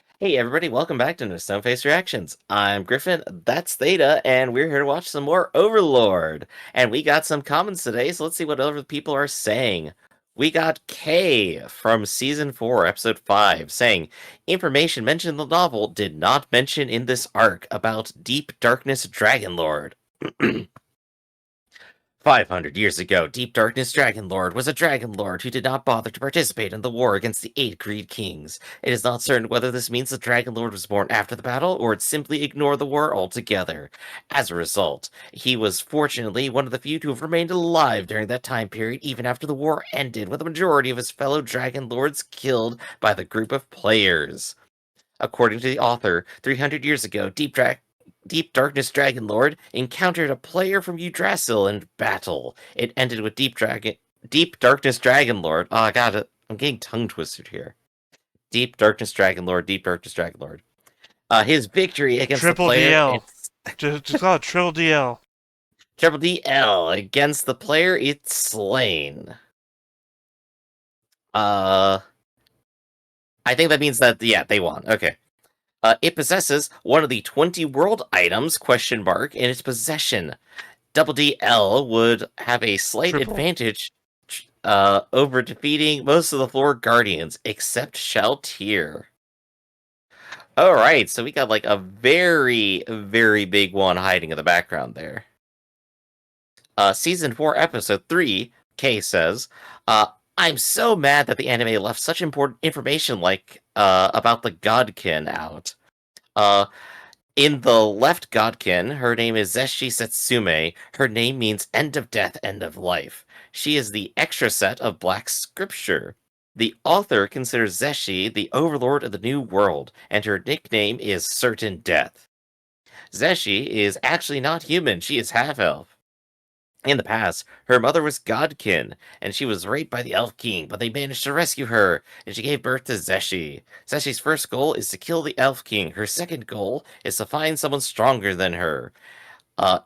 Hey everybody, welcome back to No Stoneface Reactions. I'm Griffin, that's Theta, and we're here to watch some more Overlord. And we got some comments today, so let's see what other people are saying. We got Kay from Season 4, Episode 5, saying, information mentioned in the novel did not mention in this arc about Deep Darkness Dragonlord. 500 years ago, Deep Darkness Dragonlord was a Dragonlord who did not bother to participate in the war against the 8 Greed Kings. It is not certain whether this means the Dragonlord was born after the battle, or it simply ignored the war altogether. As a result, he was fortunately one of the few to have remained alive during that time period, even after the war ended, with the majority of his fellow Dragonlords killed by the group of players. According to the author, 300 years ago, Deep Darkness Dragonlord encountered a player from Yggdrasil in battle. It ended with Deep Darkness Dragonlord. Oh, I got it. I'm getting tongue twisted here. Deep Darkness Dragonlord, Deep Darkness Dragonlord. His victory against the Triple player. DL. It's Just call it Triple DL. Triple DL against the player. It's slain. Uh, I think that means that yeah, they won. Okay. It possesses one of the 20 world items, in its possession. Double DL would have a slight Triple. advantage over defeating most of the floor guardians, except Shaltir. Alright, so we got like a very, very big one hiding in the background there. Season 4, Episode 3, Kay says, I'm so mad that the anime left such important information like about the Godkin out. Uh, In the left Godkin, her name is Zeshi Setsume. Her name means end of death, end of life. She is the extra set of Black Scripture. The author considers Zeshi the overlord of the New World, and her nickname is Certain Death. Zeshi is actually not human, she is half-elf. In the past, her mother was Godkin, and she was raped by the Elf King, but they managed to rescue her, and she gave birth to Zeshi. Zeshi's first goal is to kill the Elf King. Her second goal is to find someone stronger than her.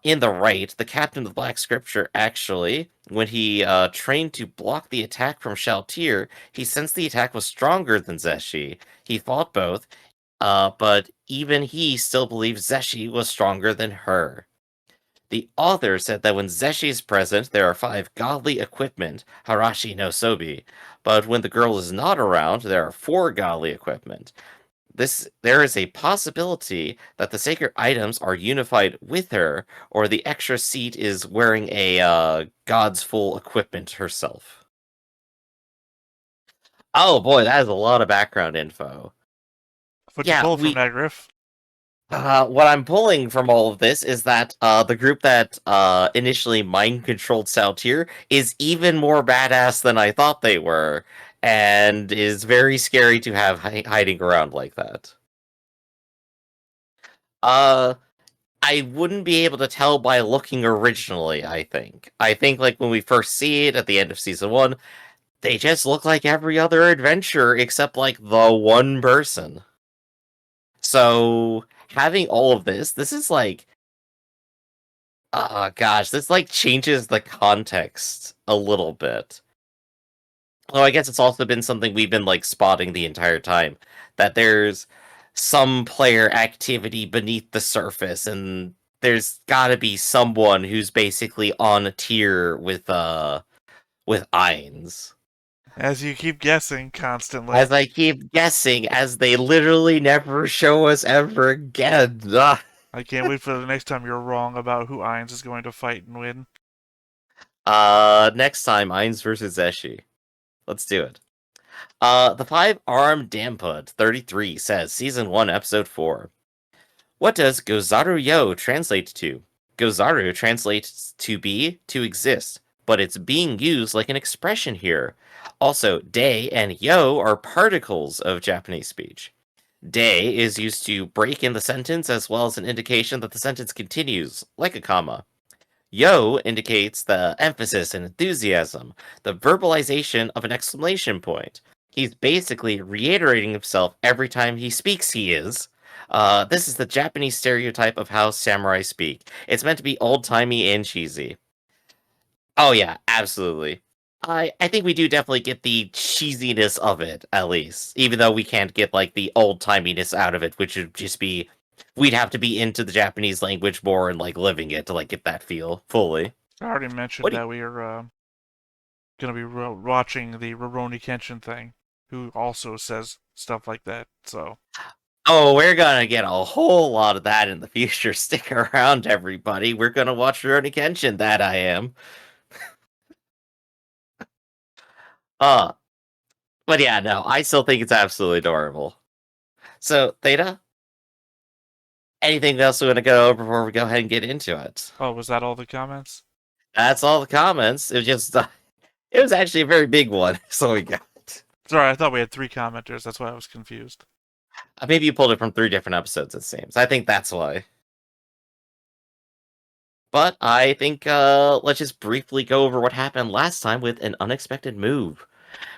In the right, the captain of the Black Scripture, actually, when he trained to block the attack from Shaltir, he sensed the attack was stronger than Zeshi. He fought both, but even he still believed Zeshi was stronger than her. The author said that when Zeshi is present, there are 5 godly equipment, Harashi no Sobi, but when the girl is not around, there are 4 godly equipment. There is a possibility that the sacred items are unified with her, or the extra seat is wearing a god's full equipment herself. Oh boy, that is a lot of background info. What you Yeah, pull from that, Griff? what I'm pulling from all of this is that the group that initially mind controlled Saltier is even more badass than I thought they were, and is very scary to have hiding around like that. Uh, I wouldn't be able to tell by looking originally, I think. I think, like, when we first see it at the end of Season 1, they just look like every other adventure except, like, the one person. So, having all of this is like, oh gosh, this like changes the context a little bit. Although I guess it's also been something we've been like spotting the entire time, that there's some player activity beneath the surface, and there's gotta be someone who's basically on a tier with Ainz. As you keep guessing constantly. As I keep guessing, as they literally never show us ever again. I can't wait for the next time you're wrong about who Ainz is going to fight and win. Next time, Ainz versus Eshi. Let's do it. The Five-Armed Dampud 33 says, Season 1, Episode 4. What does Gozaru Yo translate to? Gozaru translates to be, to exist, but it's being used like an expression here. Also, de and yo are particles of Japanese speech. De is used to break in the sentence as well as an indication that the sentence continues, like a comma. Yo indicates the emphasis and enthusiasm, the verbalization of an exclamation point. He's basically reiterating himself every time he speaks, he is. This is the Japanese stereotype of how samurai speak. It's meant to be old-timey and cheesy. Oh yeah, absolutely. I think we do definitely get the cheesiness of it, at least. Even though we can't get, like, the old-timiness out of it, which would just be... We'd have to be into the Japanese language more and, like, living it to, like, get that feel fully. I already mentioned What do you... that we are going to be watching the Rurouni Kenshin thing, who also says stuff like that, so... Oh, we're gonna get a whole lot of that in the future. Stick around, everybody. We're gonna watch Rurouni Kenshin, that I am. Uh, but yeah, no, I still think it's absolutely adorable. So, Theta, anything else we want to go over before we go ahead and get into it? Oh, was that all the comments? That's all the comments. It was just, it was actually a very big one. So we got. Sorry, I thought we had 3 commenters. That's why I was confused. Maybe you pulled it from 3 different episodes, it seems. I think that's why. But I think let's just briefly go over what happened last time with an unexpected move,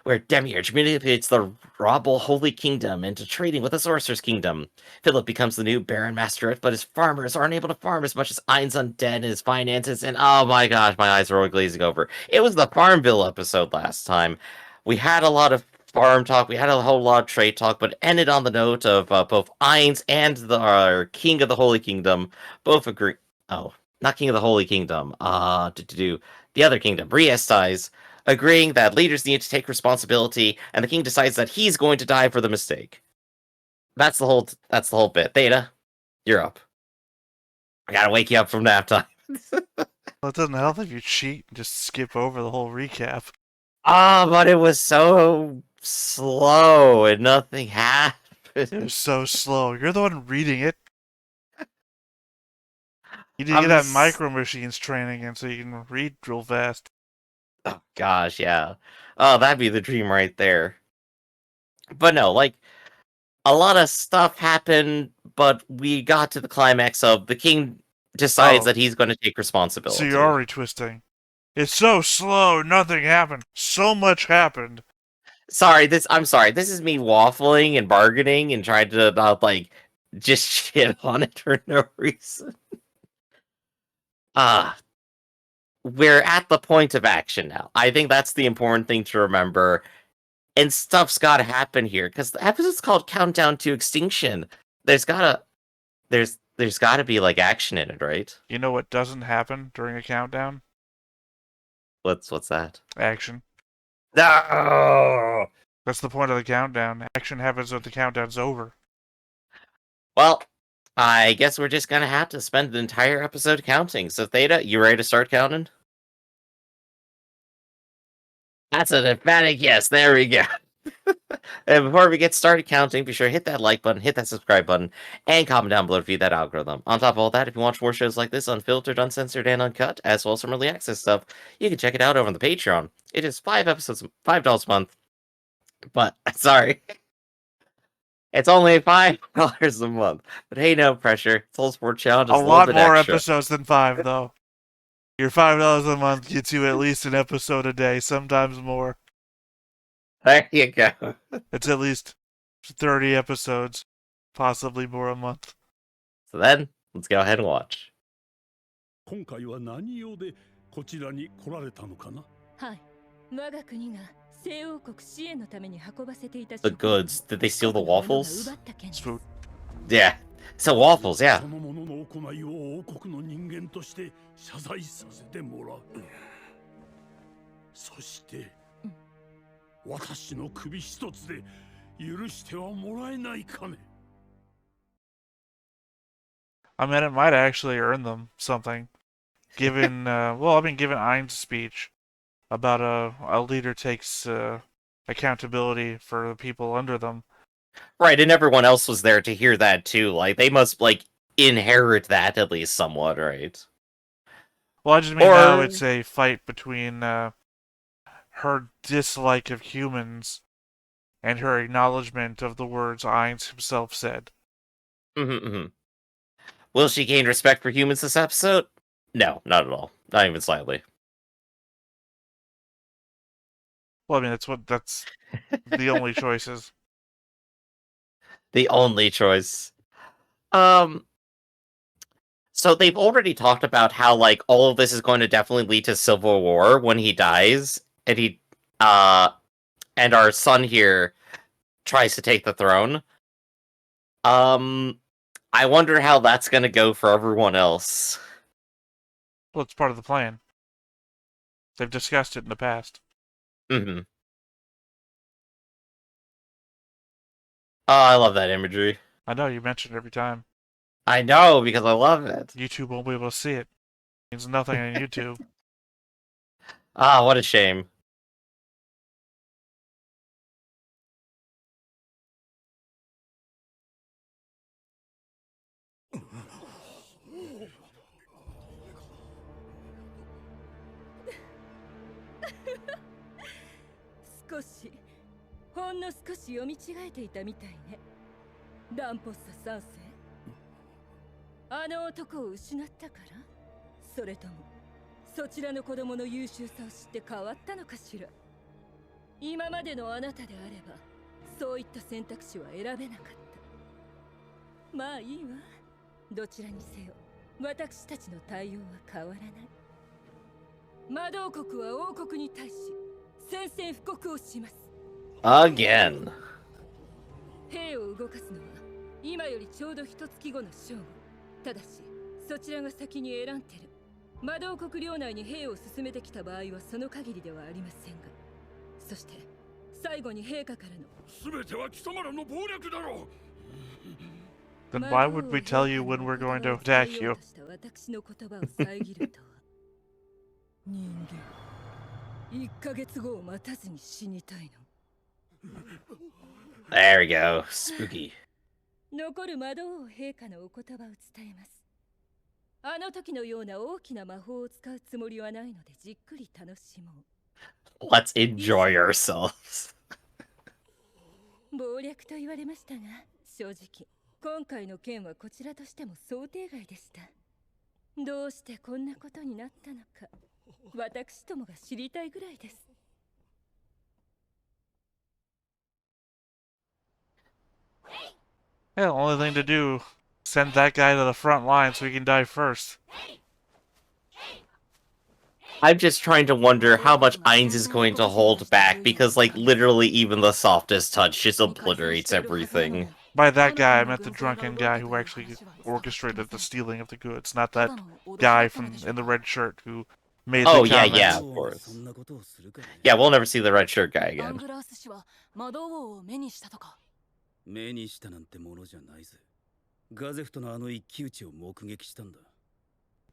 where Demiurge manipulates the Robble Holy Kingdom into trading with the Sorcerer's Kingdom. Philip becomes the new Baron Masterate, but his farmers aren't able to farm as much as Ein's undead and his finances, and oh my gosh, my eyes are all glazing over. It was the Farmville episode last time. We had a lot of farm talk, we had a whole lot of trade talk, but ended on the note of both Ein's and the King of the Holy Kingdom both agree. Oh, not King of the Holy Kingdom. The other kingdom, Briestais, agreeing that leaders need to take responsibility, and the king decides that he's going to die for the mistake. That's the whole bit. Theta, you're up. I gotta wake you up from nap time. Well, it doesn't help if you cheat and just skip over the whole recap. But it was so slow and nothing happened. It was so slow. You're the one reading it. You need to I'm get that s- micro machines training in so you can read real fast. Oh gosh, yeah. Oh, that'd be the dream right there. But no, like, a lot of stuff happened, but we got to the climax of the king decides Oh, that he's going to take so you're responsibility. already twisting. It's so slow, nothing happened. So much happened. I'm sorry. This is me waffling and bargaining and trying to not like just shit on it for no reason. Ah, we're at the point of action now. I think that's the important thing to remember. And stuff's got to happen here because the episode's called Countdown to Extinction. There's gotta there's gotta be like action in it, right? You know what doesn't happen during a countdown? What's that? Action. No. That's the point of the countdown. Action happens when the countdown's over. Well, I guess we're just gonna have to spend the entire episode counting. So Theta, you ready to start counting? That's an emphatic yes. There we go. And before we get started counting, be sure to hit that like button, hit that subscribe button, and comment down below to feed that algorithm. On top of all that, if you watch more shows like this, unfiltered, uncensored, and uncut, as well as some early access stuff, you can check it out over on the Patreon. It is 5 episodes, $5 a month. But sorry, it's only $5 a month. But hey, no pressure. Soul Sport Challenge A is a little lot bit more extra. episodes than 5, though. Your $5 a month gets you at least an episode a day, sometimes more. There you go. It's at least 30 episodes, possibly more a month. So then, let's go ahead and watch. 今回は何用でこちらに来られたのかな。はい。我が国が西王国支援のために運ばせていた The goods. Did they steal the waffles? It's food. Yeah. So waffles, yeah. その者の行いを王国の人間として謝罪させてもらう。そして、私の首一つで許してはもらえないかね。I mean, it might actually earn them something. Given, given Ein's speech about a leader takes accountability for the people under them. Right, and everyone else was there to hear that too. Like, they must, like, inherit that at least somewhat, right? Well, I just mean now it's a fight between her dislike of humans and her acknowledgement of the words Ainz himself said. Will she gain respect for humans this episode? No, not at all. Not even slightly. Well, I mean, that's the only choices. The only choice. So they've already talked about how, like, all of this is going to definitely lead to civil war when he dies, and and our son here tries to take the throne. I wonder how that's gonna go for everyone else. Well, it's part of the plan. They've discussed it in the past. Mm-hmm. Oh, I love that imagery. I know, you mention it every time. I know, because I love it. YouTube won't be able to see it. It means nothing on YouTube. Ah, what a shame. Honの少し読み違えていたみたいね。ランポッサ3世。あの男を失ったから？それともそちらの子供の優秀さを知って変わったのかしら。今までのあなたであればそういった選択肢は選べなかった。まあいいわ。どちらにせよ私たちの対応は変わらない。魔導国は王国に対し宣戦布告をします。Again. 兵を動かすのは今よりちょうど一月後の正午。ただしそちらが先に選んでる。魔導国領内に兵を進めてきた場合はその限りではありませんが、そして最後に陛下からの全ては貴様らの謀略だろう。 Then why would we tell you when we're going to attack you? 私の言葉を遮るとは人間1ヶ月後を待たずに死にたいの。 There we go. Spooky. 残る魔導王陛下のお言葉を伝えます。あの時のような大きな魔法を使うつもりはないのでじっくり楽しもう。 Let's enjoy ourselves. 謀略と言われましたが、正直今回の件はこちらとしても想定外でした。どうしてこんなことになったのか、私どもが知りたいぐらいです。 Yeah, the only thing to do, send that guy to the front line so he can die first. I'm just trying to wonder how much Ainz is going to hold back, because, like, literally even the softest touch just obliterates everything. By that guy, I meant the drunken guy who actually orchestrated the stealing of the goods, not that guy from in the red shirt who made the Oh, comments. yeah, of course. Yeah, we'll never see the red shirt guy again. 目にしたなんてものじゃないぜ。ガゼフとのあの一騎打ちを目撃したんだ。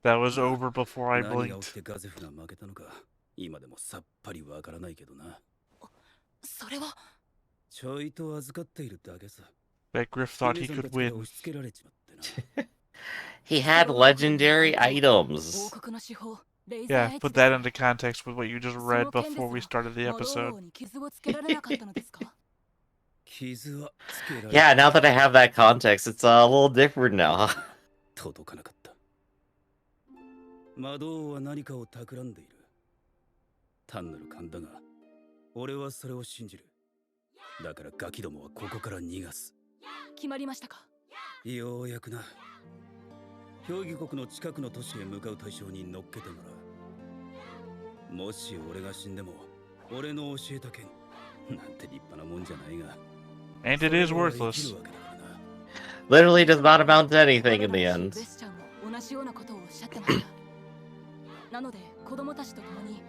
That was over before I 何が起き blinked. てガゼフが負けたのか、今でもさっぱりわからないけどな。それはちょいと預かっているだけさ。 Bet Griff thought he 姫さん could たちから win. 押し付けられちまってな。 He had legendary items. 王国の司法レイザー Yeah, エッジ put で that into context with what you just そ read の件です before we が started the 魔導 episode. 王に傷をつけられなかったのですか？傷はつけられ Yeah, now that I have that context, it's a little different now. 届かなかった。魔導王は何かを企んでいる。単なる勘だが、俺はそれを信じる。だからガキどもはここから逃がす。決まりましたか？ようやくな。評議国の近くの都市へ向かう対象に乗っけてもらう。もし俺が死んでも、俺の教えた件なんて立派なもんじゃないが。 And it is worthless. Literally does not amount to anything in the ベ end. スちゃんも同じようなことをおっしゃってました。なので子供たちと共に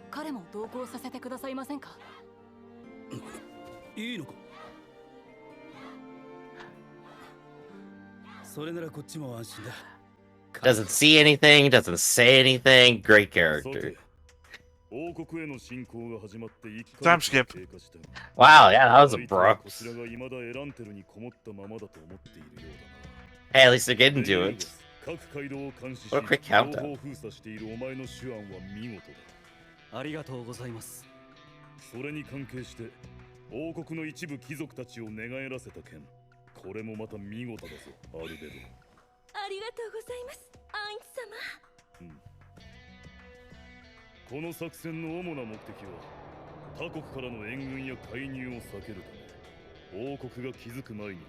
彼も同行させてくださいませんか？いいのか？それならこっちも安心だ。 Doesn't see anything, doesn't say anything. Great character. 王国への侵攻が始まって1 Time skip. 経過した。 Wow, yeah, that was abrupt. こちらが未だエランテルにこもったままだと思っているよう Hey, at least they're getting だな。 to it. 各街道を監視し、 What a quick 情 countdown. 報封鎖しているお前の手腕は見事だ。ありがとうございます。それに関係して王国の一部貴族たちを寝返らせた件、これもまた見事だぞ、アルベド。ありがとうございます、アンイツ様。この作戦の主な目的は他国からの援軍や介入を避けるため、王国が気づく前に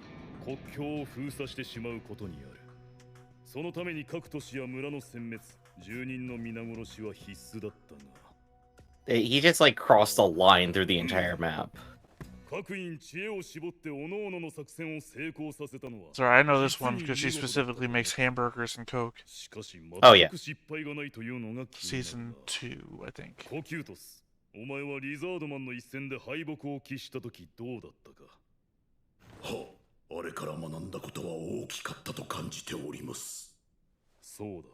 国境を封鎖してしまうことにある。そのために各都市や村の殲滅、住人の皆殺しは必須だったが、He just like crossed a line through the entire map. 各員知恵を絞って各々の作戦を成功させたのは Sorry, I know this one because she specifically makes hamburgers and Coke. しかし Oh, yeah. 全く失敗がないというのが気になる Season な 2, I think. コキュートスお前はリザードマンの一戦で敗北を喫した時どうだったかはあれから学んだことは大きかったと感じております。そうだ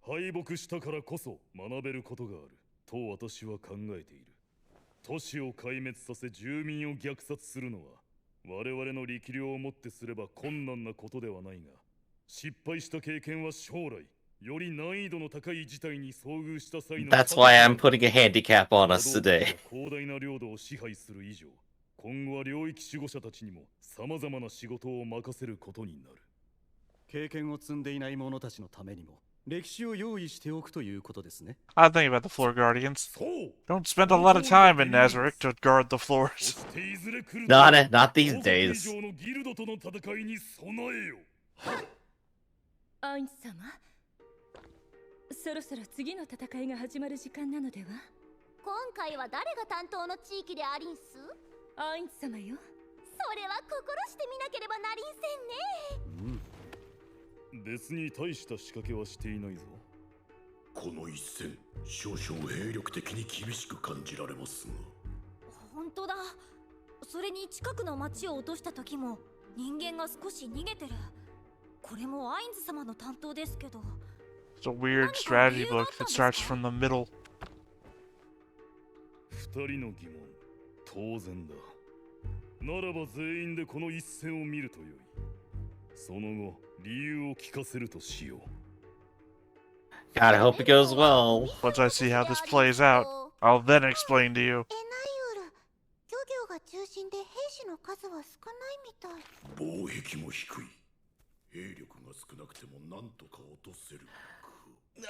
敗北したからこそ学べることがあると私は考えている都市を壊滅させ住民を虐殺するのは我々の力量をもってすれば困難なことではないが失敗した経験は将来より難易度の高い事態に遭遇した際の That's why I'm putting a handicap on us today. 広大な領土を支配する以上今後は領域守護者たちにも様々な仕事を任せることになる経験を積んでいない者たちのためにも歴史を用意しておくということですね。I think about the floor guardians. そう Don't spend a lot of time in Nazarick to guard the そ floors. していずれ来る Not these 王国 days. 以上のギルドとの戦いに備えよアインズ様そろそろ次の戦いが始まる時間なのでは今回は誰が担当の地域でありんす？アインズ様よそれは心してみなければなりんせんね。別に大した仕掛けはしていないぞこの一戦、少々兵力的に厳しく感じられますが。本当だ。それに近くの町を落とした時も人間が少し逃げてる。これもアインズ様の担当ですけど。It's a weird strategy book that starts from the middle. 二人の疑問当然だならば全員でこの一戦を見るとよいその後理由を聞かせるとしよう God, I hope it goes well. Once I see how this plays out, I'll then explain to you. えないよる。漁業が中心で兵士の数は少ないみたい。防壁も低い。兵力が少なくてもなんとか落とせる。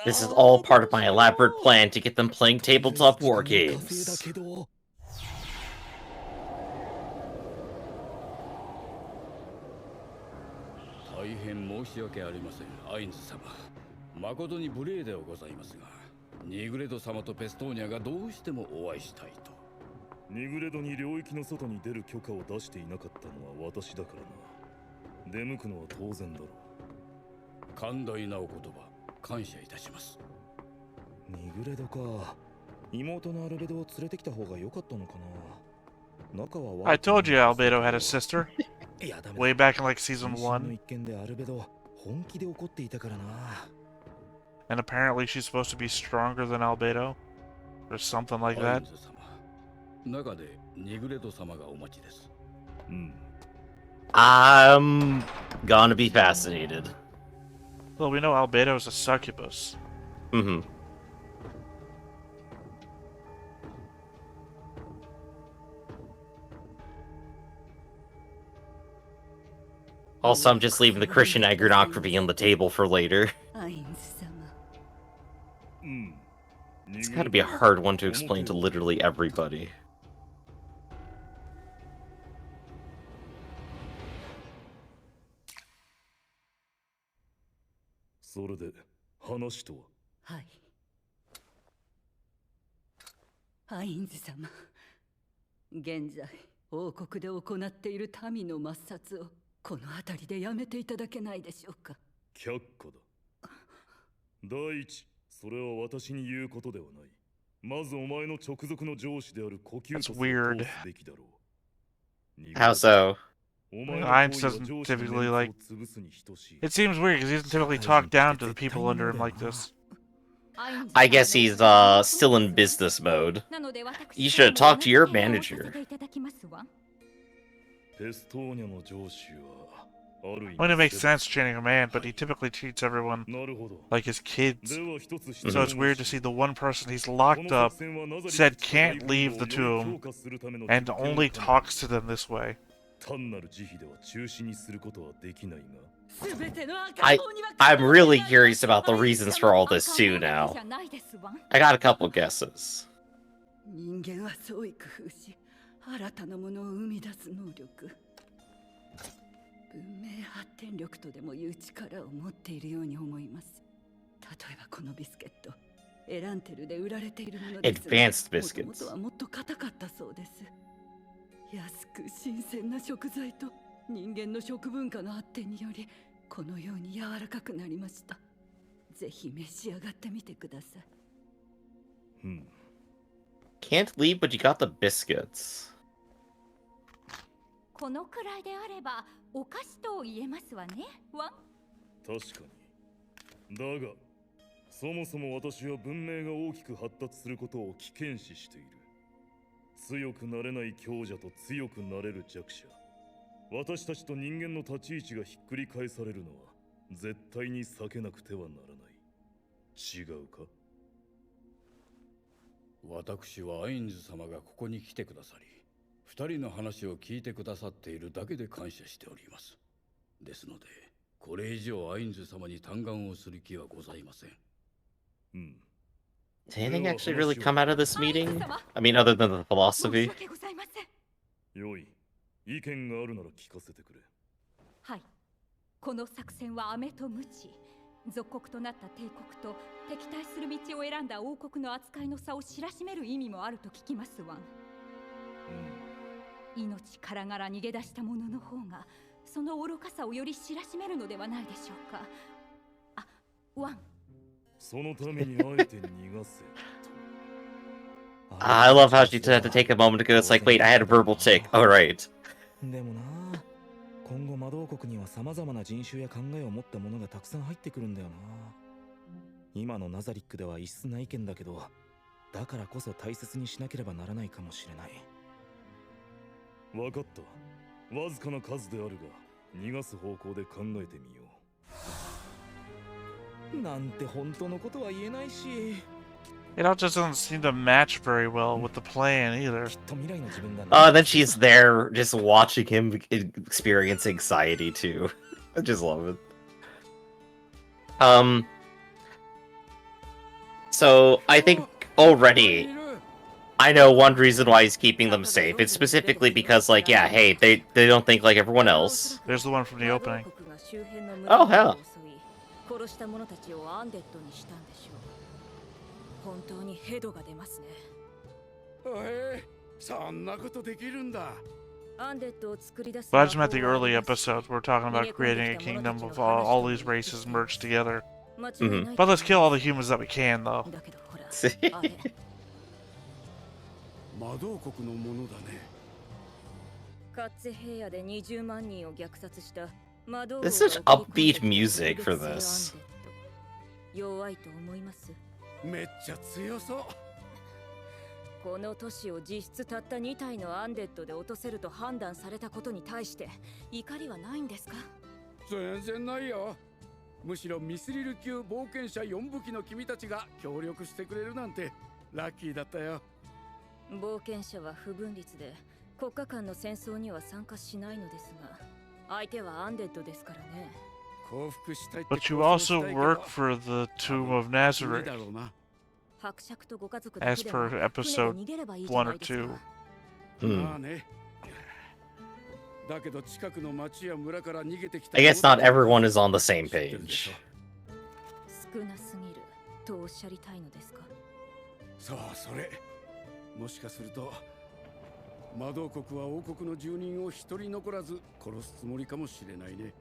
This is all part of my elaborate plan to get them playing tabletop war games. 大変申し訳ありません、アインズ様。誠に無礼ではございますが、ニグレド様とペストーニャがどうしてもお会いしたいと。ニグレドに領域の外に出る許可を出していなかったのは私だからな。出向くのは当然だろう。寛大なお言葉、感謝いたします。ニグレドか。妹のアルベドを連れてきた方が良かったのかな。中は I told you Albedo had a sister. いやダメだ Way back in like season 最新の 1. 一件でアルベド本気で怒っていたからな。And apparently she's supposed to be stronger than Albedo. Or something like アイ that. ンズ様、中でニグレド様がお待ちです。うん。 I'm gonna be fascinated. Well, we know Albedo is a succubus. Mm-hmm. Also, I'm just leaving the Christian iconography on the table for later. アインズ様 It's gotta be a hard one to explain to literally everybody. それで話とは。はいアインズ様現在王国で行っている民の抹殺をこの辺りでやめていただけないでしょうか却下だ。第一、それは私に言うことではない。まずお前の直属の上司である呼吸 That's と weird. 通すべきだろう。 How so? お前の Ainz 行為は doesn't 上司の typically メンツを like- 潰すに等しい。 It seems weird because he doesn't typically talk down to the people under him like this. I guess he's still in business mode. You should talk to your manager. ペストーニャの上司はある意 I mean, it makes 味 sense training a man, but he typically treats everyone なるほど。 like his kids. では一つ So it's weird to see the one person he's locked up said can't leave the tomb and only talks to them this way. 単なる慈悲では中止にすることはできないが。 I'm really curious about the reasons for all this too now. I got a couple guesses. 人間は創意工夫し新たなものを生み出す能力文明発展力とでもいう力を持っているように思います例えばこのビスケットエランテルで売られているものですが、 Advanced も biscuits. ともとはもっと硬かったそうです。安く新鮮な食材と人間の食文化の発展により、このように柔らかくなりました。ぜひ召し上がってみてください。Can't leave, but you got the biscuits. このくらいであればお菓子と言えますわね。わ確かに。だがそもそも私は文明が大きく発達することを危険視している。強くなれない強者と強くなれる弱者、私たちと人間の立ち位置がひっくり返されるのは絶対に避けなくてはならない。違うか？私はアインズ様がここに来てくださり、二人の話を聞いてくださっているだけで感謝しております。ですので、これ以上アインズ様に嘆願をする気はございません。Did anything actually really come out of this meeting? I mean, other than the philosophy? よい、意見があるなら聞かせてくれ。はい。この作戦は飴と鞭。属国となった帝国と敵対する道を選んだ王国の扱いの差を知らしめる意味もあると聞きますわ。命からがら逃げ出した者の方がその愚かさをより知らしめるのではないでしょうか。あ、ワン。そのためにあえて逃がせ。I love how she had to take a moment to go. It's like, wait, I had a verbal tick. All right. でもな、今後魔導国には様々な人種や考えを持った者がたくさん入ってくるんだよな。今のナザリックでは異質な意見だけど、だからこそ大切にしなければならないかもしれない。分かった。わずかな数であるが、逃がす方向で考えてみよう。なんて本当のことは言えないし。It all just doesn't seem to match very well with the plan either. Then she's there just watching him experience anxiety too. I just love it. So I think already I know one reason why he's keeping them safe. It's specifically because, like, yeah, hey, they don't think like everyone else. There's the one from the opening. Oh, hell. 本当にヘドが出ますね。そんなことできるんだ。 But I just meant the early episodes. We're talking about creating a kingdom of all these races merged together. But let's kill all the humans that we can, though. 魔導国のものだね。カッツェ平野で20万人を虐殺した魔導 There's such upbeat music for this. 弱いと思います。めっちゃ強そう。この都市を実質たった2体のアンデッドで落とせると判断されたことに対して怒りはないんですか？全然ないよ。むしろミスリル級冒険者4部機の君たちが協力してくれるなんてラッキーだったよ。冒険者は不分立で国家間の戦争には参加しないのですが、相手はアンデッドですからね。 But you also work for the Tomb of Nazareth, as per episode 1 or 2. I guess not everyone is on the same page. 少なすぎるとおっしゃりたいのですか？そう、それ。もしかすると魔導国は王国の住人を一人残らず殺すつもりかもしれないね。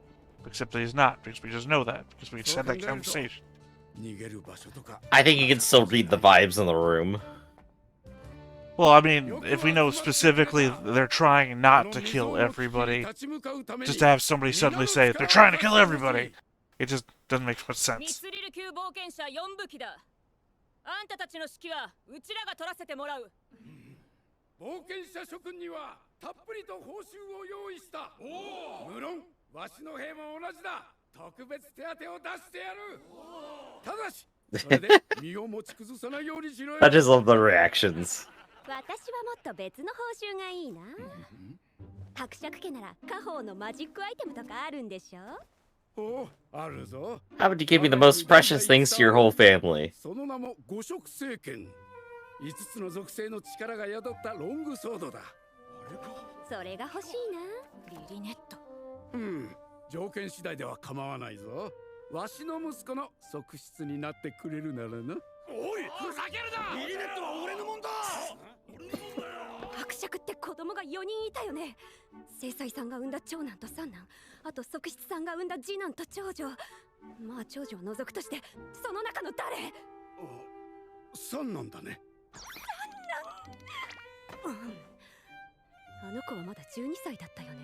Except that he's not, because we just know that, because we just had that conversation. I think you can still read the vibes in the room. Well, I mean, if we know specifically they're trying not to kill everybody, just to have somebody suddenly say, they're trying to kill everybody, it just doesn't make much sense. あんたたちの指揮はうちらが取らせてもらう。冒険者諸君にはたっぷりと報酬を用意した。無論わしの兵も同じだ。特別手当を出してやる。ただしそれで身を持ち崩さないようにしろよ。I just love the reactions. 私はもっと別の報酬がいいな。伯爵家なら家宝のマジックアイテムとかあるんでしょ？ How would you give me the most precious things to your whole family? その名も五色聖剣。5つの属性の力が宿ったロングソードだ。それが欲しいな。リリネット。条件次第では構わないぞ。わしの息子の側室になってくれるならな。おい、ふざけるな。ミリネットは俺のもんだ。伯爵って子供が4人いたよね。正妻さんが産んだ長男と三男、あと側室さんが産んだ次男と長女。まあ長女を除くとしてその中の誰？三男だね。三男。あの子はまだ12歳だったよね。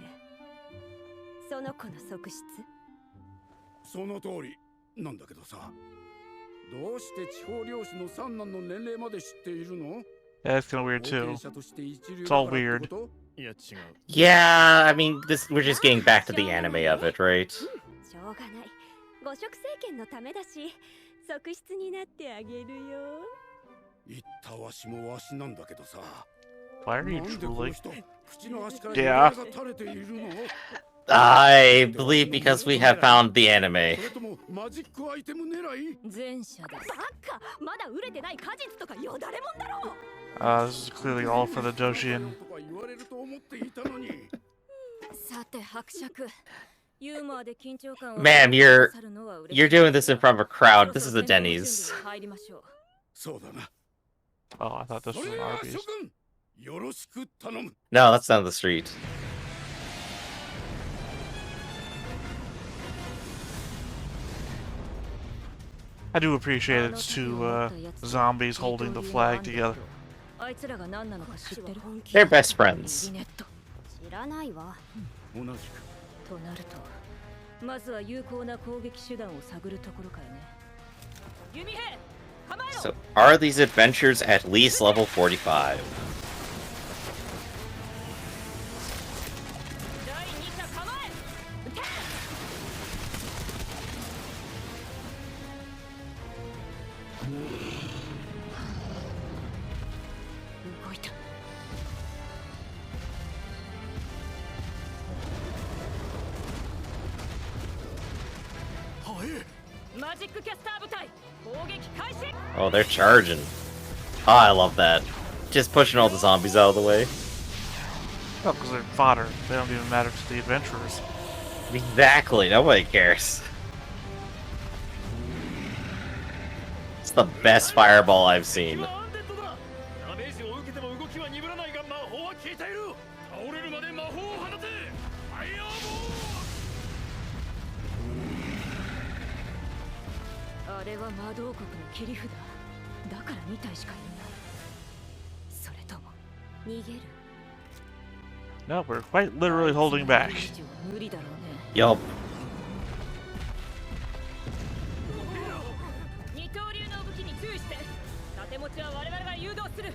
その子の側室？その通りなんだけどさ、どうして地方領主の三男の年齢まで知っているの？ Yeah, it's kind of weird too. It's all weird. Yeah, I mean, we're just getting back to the anime of it, right? しょうがない。五色政権のためだし、側室になってあげるよ。言ったわしもわしなんだけどさ。Why are you drooling? 口の端から Yeah. が垂れているの？ I believe because we have found the anime. それともマジックアイテム狙い？前者です。バカ、まだ売れてない果実とかよだれもんだろう。This is clearly all for the Doshin. 言われると思っていたのに。さて伯爵。ユーモアで緊張感を Ma'am, you're doing this in front of a crowd. This is a Denny's. そうだな。 Oh, I thought this was an Arby's. よろしく頼む。 No, that's down the street. I do appreciate it's two zombies holding the flag together. They're best friends. 知らないわ。同じく。となると、まずは有効な攻撃手段を探るところからね。弓兵、構えろ。 So, are these adventures at least level 45? 第二射構え。撃て。動いた。マジックキャスター部隊攻撃開始。 Oh, they're charging. Oh, I love that. Just pushing all the zombies out of the way. Oh, because they're fodder. They don't even matter to the adventurers. Exactly. Nobody cares. It's the best fireball I've seen. ダメージを受けても動きは鈍らないが魔法は効いている。倒れるまで魔法を放て。ファイアーボール。あれは魔導国の切り札だから2体しかいない。それとも逃げる？ No, we're quite literally holding back. 無理だろうね。 Yup. 二刀流の武器に注意して。盾持ちは我々が誘導する。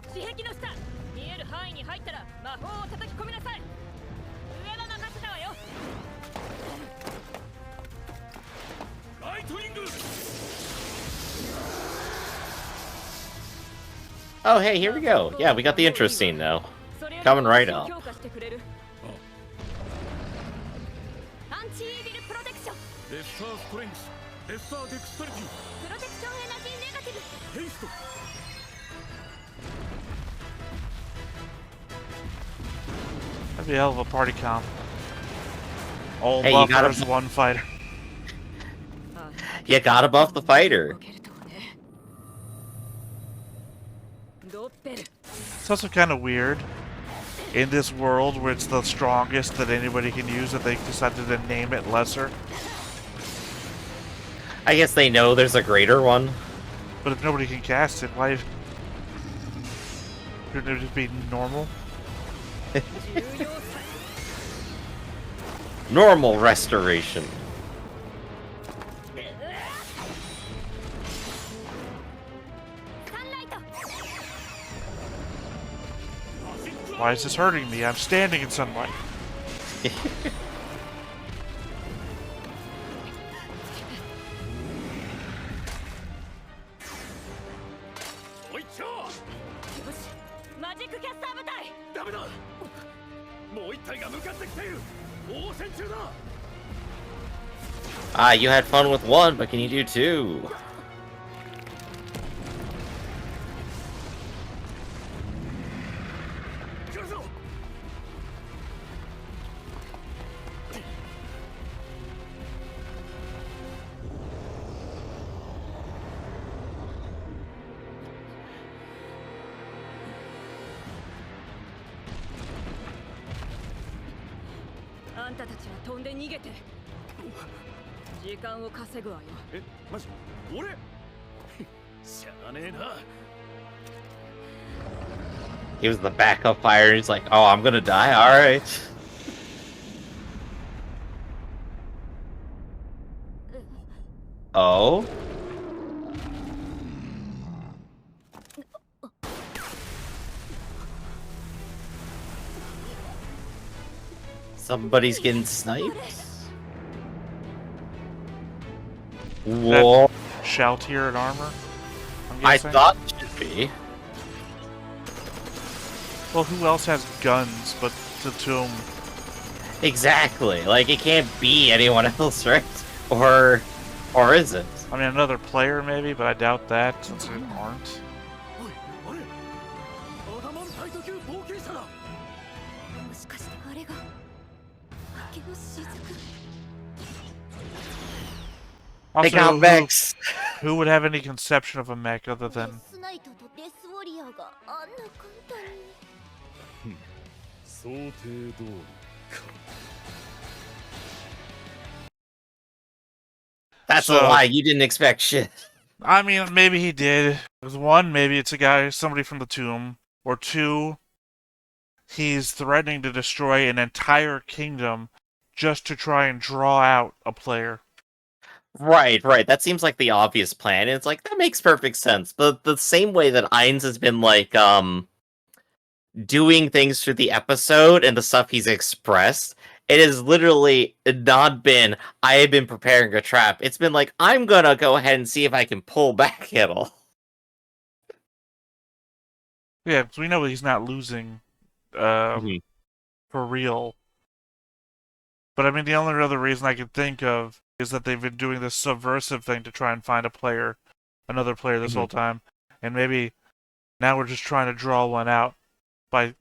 私壁の下、見える範囲に入ったら魔法を叩き込みなさい。上の任せたわよ。 ライトニング。 Oh, hey, here we go. Yeah, we got the intro scene now. Coming right up. アンチイービルプロテクション。レッサーストレングス。レッサーデクスタリティ。プロテクションエナジーネガティブ。ヘイスト。 That'd be a hell of a party comp. All Hey, you gotta- buffers, one fighter. You gotta buff the fighter. It's also kind of weird in this world where it's the strongest that anybody can use that they decided to name it lesser. I guess they know there's a greater one. But if nobody can cast it, why shouldn't it just be normal? Normal restoration. Why is this hurting me? I'm standing in sunlight. Ah, you had fun with one, but can you do two? たたちは飛んで逃げて時間を稼ぐわよ。え、マジ？俺？しゃあねえな。 He was the backup fire. He's like, oh, I'm gonna die? Alright. Oh? Somebody's getting sniped? Whoa. Shaltier and armor? I thought it should be. Well, who else has guns but the Tomb? Exactly. Like, it can't be anyone else, right? Or is it? I mean, another player maybe, but I doubt that since there aren't. おい、あれ？アダマンタイト級冒険者だ。もしかしてあれが明けの雫。 They got mechs. Who would have any conception of a mech other than スナイトとデスウォリアーがあんな簡単に。想定通りか。 That's a lie. You didn't expect shit. I mean, maybe he did. Because one, maybe it's a guy, somebody from the Tomb. Or two, he's threatening to destroy an entire kingdom just to try and draw out a player. Right. That seems like the obvious plan. And it's like, that makes perfect sense. But the same way that Ainz has been, like, doing things through the episode and the stuff he's expressed, it has literally not been, I have been preparing a trap. It's been like, I'm gonna go ahead and see if I can pull back at all. Yeah, because we know he's not losing for real. But I mean, the only other reason I can think of is that they've been doing this subversive thing to try and find a player, another player this whole time. And maybe now we're just trying to draw one out by,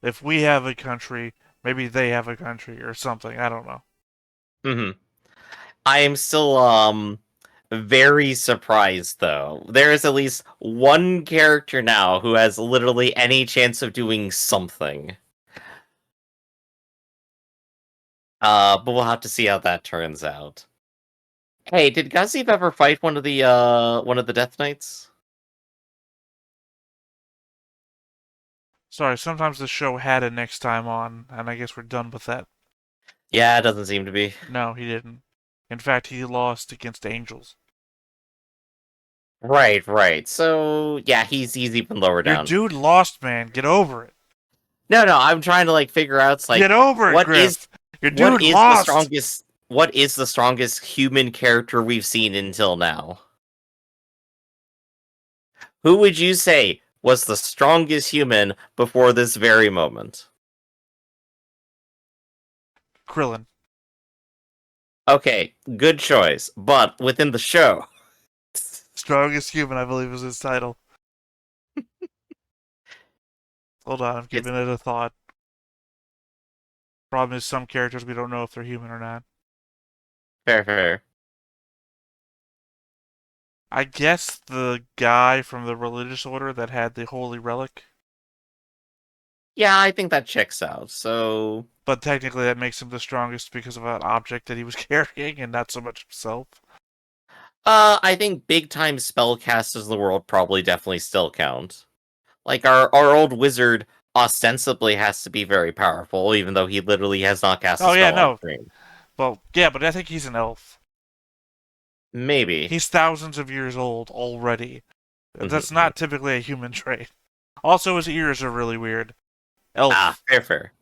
if we have a country, maybe they have a country or something. I don't know. I am still, very surprised, though. There is at least one character now who has literally any chance of doing something. But we'll have to see how that turns out. Hey, did Gazib ever fight one of the Death Knights? Sorry, sometimes the show had a next time on, and I guess we're done with that. Yeah, it doesn't seem to be. No, he didn't. In fact, he lost against Angels. Right. So, yeah, he's even lower down. Your dude lost, man. Get over it. No, I'm trying to, like, figure out, it's like... Get over it, Griff. Your dude lost! What is the strongest human character we've seen until now? Who would you say was the strongest human before this very moment? Krillin. Okay, good choice, but within the show. Strongest human, I believe, is his title. Hold on, I'm giving it a thought. Problem is, some characters we don't know if they're human or not. Fair. I guess the guy from the religious order that had the holy relic. Yeah, I think that checks out, so... But technically that makes him the strongest because of an object that he was carrying and not so much himself. I think big-time spellcasters in the world probably definitely still count. Like, our old wizard ostensibly has to be very powerful, even though he literally has not cast a spell on screen. Well, yeah, but I think he's an elf. Maybe. He's thousands of years old already. That's not typically a human trait. Also, his ears are really weird. Elf. Fair.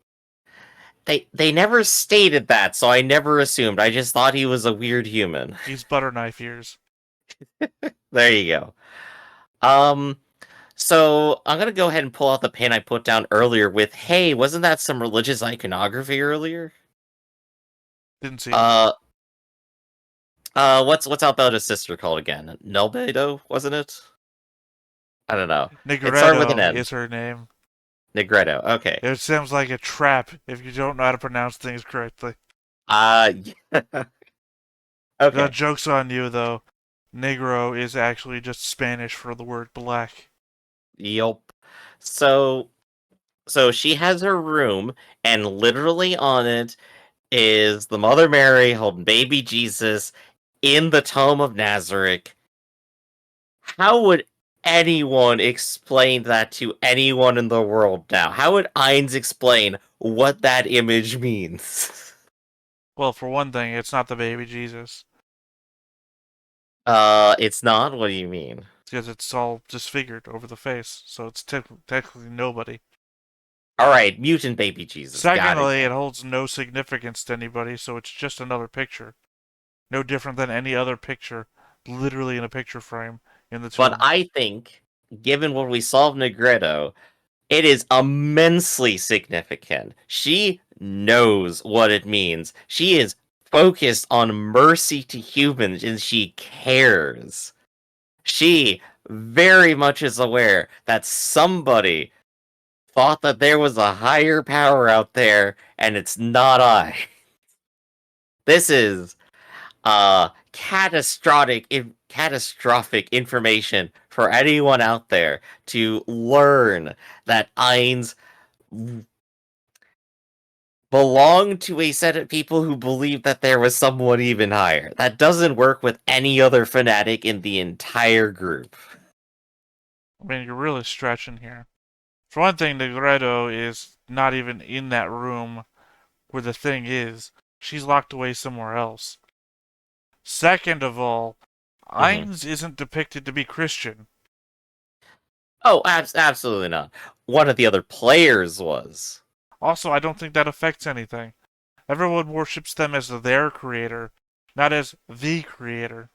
They never stated that, so I never assumed. I just thought he was a weird human. He's butter knife ears. There you go. So I'm gonna go ahead and pull out the pin I put down earlier with, hey, wasn't that some religious iconography earlier? Didn't see. What's Albedo's sister called again? Nelbedo, wasn't it? I don't know. Negretto it started with an N. is her name. Negretto, okay. It sounds like a trap if you don't know how to pronounce things correctly. Okay. No, joke's on you, though. Negro is actually just Spanish for the word black. Yup. So she has her room, and literally on it is the Mother Mary holding baby Jesus in the tomb of Nazareth. How would anyone explain that to anyone in the world now? How would Ainz explain what that image means? Well, for one thing, it's not the baby Jesus. It's not? What do you mean? Because it's all disfigured over the face, so it's technically nobody. Alright, mutant baby Jesus. Got Secondly, it. it holds no significance to anybody, so it's just another picture. No different than any other picture, literally in a picture frame in the tomb. But I think, given what we saw of Negredo, it is immensely significant. She knows what it means. She is focused on mercy to humans and she cares. She very much is aware that somebody thought that there was a higher power out there and it's not I. This is catastrophic information for anyone out there to learn that Ainz belonged to a set of people who believed that there was someone even higher. That doesn't work with any other fanatic in the entire group. I mean, you're really stretching here. For one thing, Negredo is not even in that room where the thing is. She's locked away somewhere else. Second of all, Ainz isn't depicted to be Christian. Oh, absolutely not. One of the other players was. Also, I don't think that affects anything. Everyone worships them as their creator, not as the creator.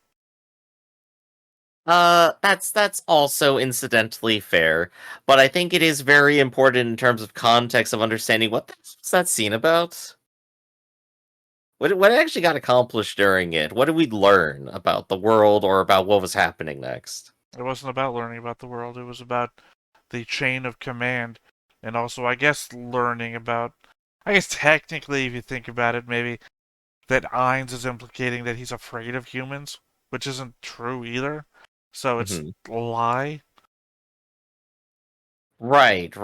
That's also incidentally fair, but I think it is very important in terms of context of understanding what was that scene about? What actually got accomplished during it? What did we learn about the world or about what was happening next? It wasn't about learning about the world, it was about the chain of command, and also, I guess, learning about. I guess technically, if you think about it, maybe that Ainz is implicating that he's afraid of humans, which isn't true either. So it's a lie. Right.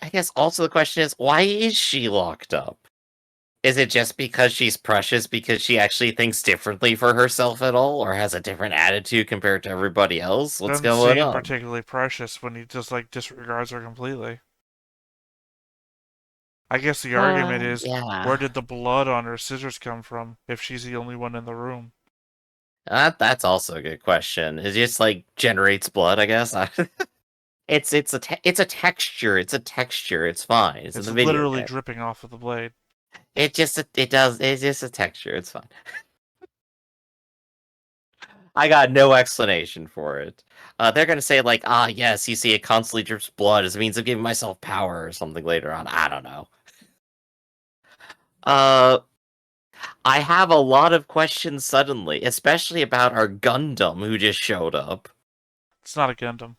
I guess also the question is, why is she locked up? Is it just because she's precious because she actually thinks differently for herself at all, or has a different attitude compared to everybody else? What's Doesn't going seem on? particularly precious when he just disregards her completely. I guess the argument is, where did the blood on her scissors come from if she's the only one in the room? That's also a good question. It just generates blood, I guess. It's a texture. It's a texture. It's fine. It's in the video literally game. dripping off of the blade. It just it's just a texture. It's fine. I got no explanation for it. They're gonna say yes, you see it constantly drips blood as a means of giving myself power or something later on. I don't know. I have a lot of questions suddenly, especially about our Gundam who just showed up. It's not a Gundam.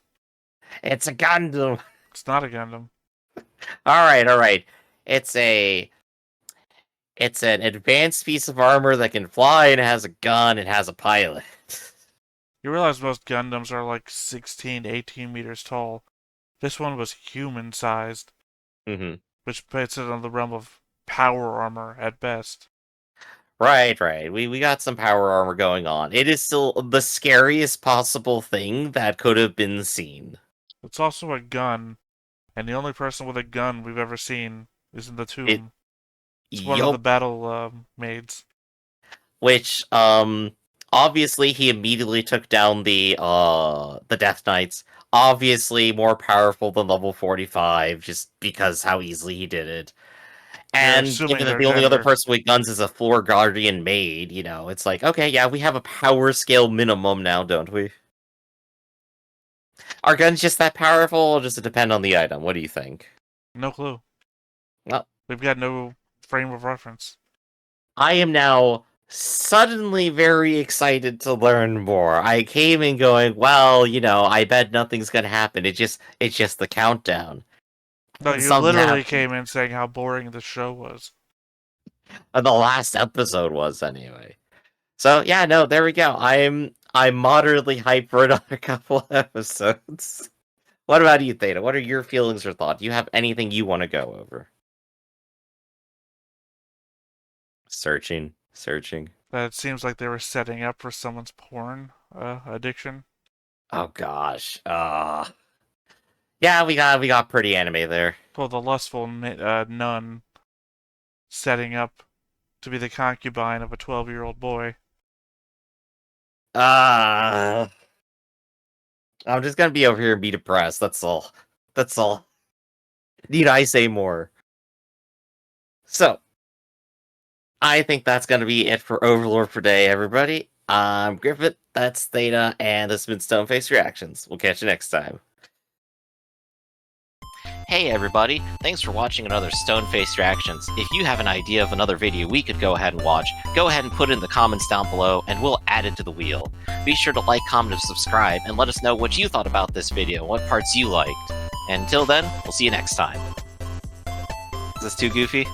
It's a Gundam. It's not a Gundam. All right. It's an advanced piece of armor that can fly and it has a gun and has a pilot. You realize most Gundams are 16 to 18 meters tall. This one was human-sized. Which puts it in the realm of power armor at best. Right. We got some power armor going on. It is still the scariest possible thing that could have been seen. It's also a gun, and the only person with a gun we've ever seen is in the tomb. It's one of the battle maids. Which, obviously he immediately took down the Death Knights. Obviously more powerful than level 45, just because how easily he did it. And given that the only other person with guns is a floor guardian maid, it's okay, yeah, we have a power scale minimum now, don't we? Are guns just that powerful, or does it depend on the item? What do you think? No clue. Well, we've got no frame of reference. I am now suddenly very excited to learn more. I came in going, well, I bet nothing's gonna happen. It's just the countdown. No, you literally came in saying how boring the show was. The last episode was, anyway. So yeah, no, there we go. I'm moderately hyped for another couple episodes. What about you, Theta? What are your feelings or thoughts? Do you have anything you want to go over? Searching. That it seems like they were setting up for someone's porn addiction. Oh gosh. Yeah, we got pretty anime there. Well, the lustful nun setting up to be the concubine of a 12-year-old boy. I'm just gonna be over here and be depressed. That's all. Need I say more? So, I think that's gonna be it for Overlord for today, everybody. I'm Griffith, that's Theta, and this has been Stoneface Reactions. We'll catch you next time. Hey everybody, thanks for watching another Stoneface Reactions. If you have an idea of another video we could go ahead and watch, go ahead and put it in the comments down below and we'll add it to the wheel. Be sure to like, comment, and subscribe, and let us know what you thought about this video, what parts you liked. And until then, we'll see you next time. Is this too goofy?